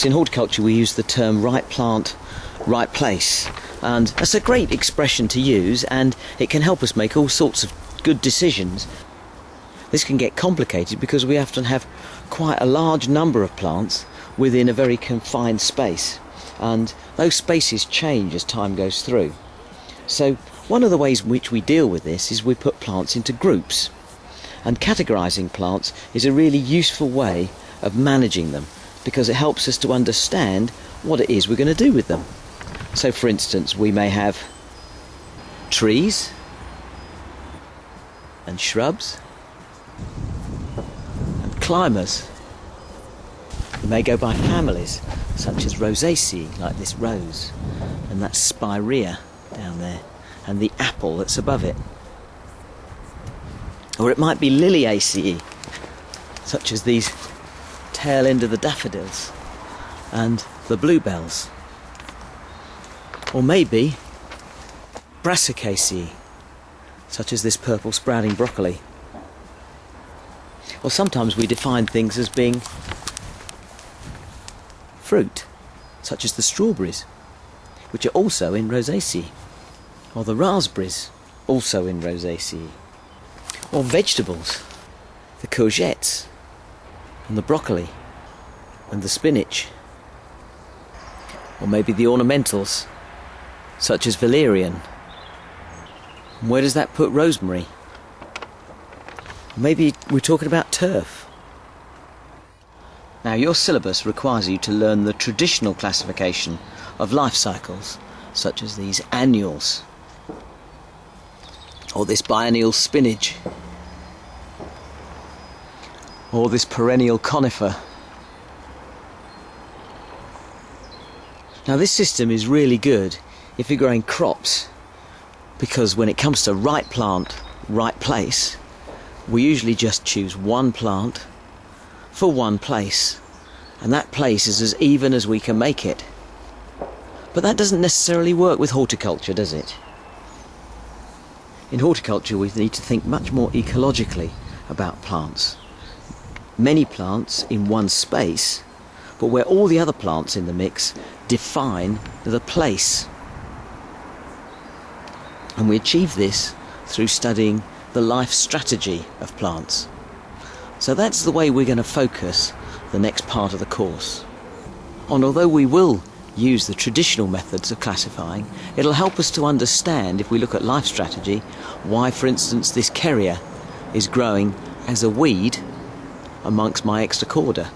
in horticulture we use the term right plant, right place, and that's a great expression to use, and it can help us make all sorts of good decisions. This can get complicated because we often have quite a large number of plants within a very confined space, and those spaces change as time goes through. So one of the ways in which we deal with this is we put plants into groups, and categorising plants is a really useful way of managing them because it helps us to understand what it is we're going to do with them. So for instance, we may have trees and shrubs and climbers. We may go by families, such as Rosaceae, like this rose, and that spirea down there, and the apple that's above it. Or it might be Liliaceae, such as these tail end of the daffodils and the bluebells. Or maybe Brassicaceae, such as this purple sprouting broccoli. Or sometimes we define things as being fruit, such as the strawberries, which are also in Rosaceae, or the raspberries, also in Rosaceae. Or vegetables, the courgettes, and the broccoli, and the spinach. Or maybe the ornamentals, such as valerian. And where does that put rosemary? Maybe we're talking about turf. Now, your syllabus requires you to learn the traditional classification of life cycles, such as these annuals, or this biennial spinach, or this perennial conifer. Now, this system is really good if you're growing crops, because when it comes to right plant, right place, we usually just choose one plant for one place, and that place is as even as we can make it. But that doesn't necessarily work with horticulture, does it? In horticulture we need to think much more ecologically about plants. Many plants in one space, but where all the other plants in the mix define the place. And we achieve this through studying the life strategy of plants. So that's the way we're going to focus the next part of the course. And although we will use the traditional methods of classifying, it'll help us to understand, if we look at life strategy, why, for instance, this kerria is growing as a weed amongst my extracorda.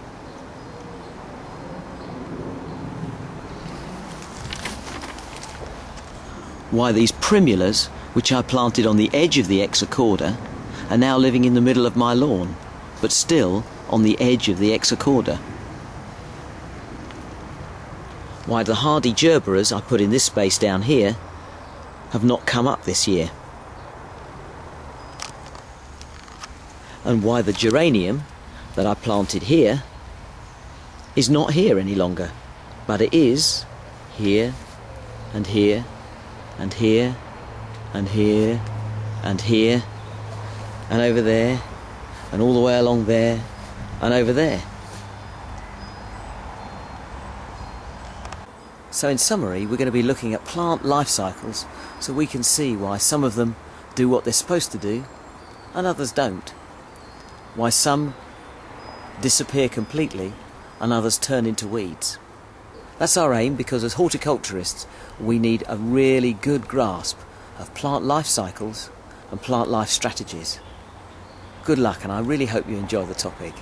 Why these primulas, which I planted on the edge of the extracorda, are now living in the middle of my lawn, but still on the edge of the extracorda. Why the hardy gerberas I put in this space down here have not come up this year. And why the geranium that I planted here is not here any longer, but it is here and here and here and here and here and over there and all the way along there and over there. So in summary, we're going to be looking at plant life cycles so we can see why some of them do what they're supposed to do and others don't. Why some disappear completely and others turn into weeds. That's our aim, because as horticulturists we need a really good grasp of plant life cycles and plant life strategies. Good luck, and I really hope you enjoy the topic.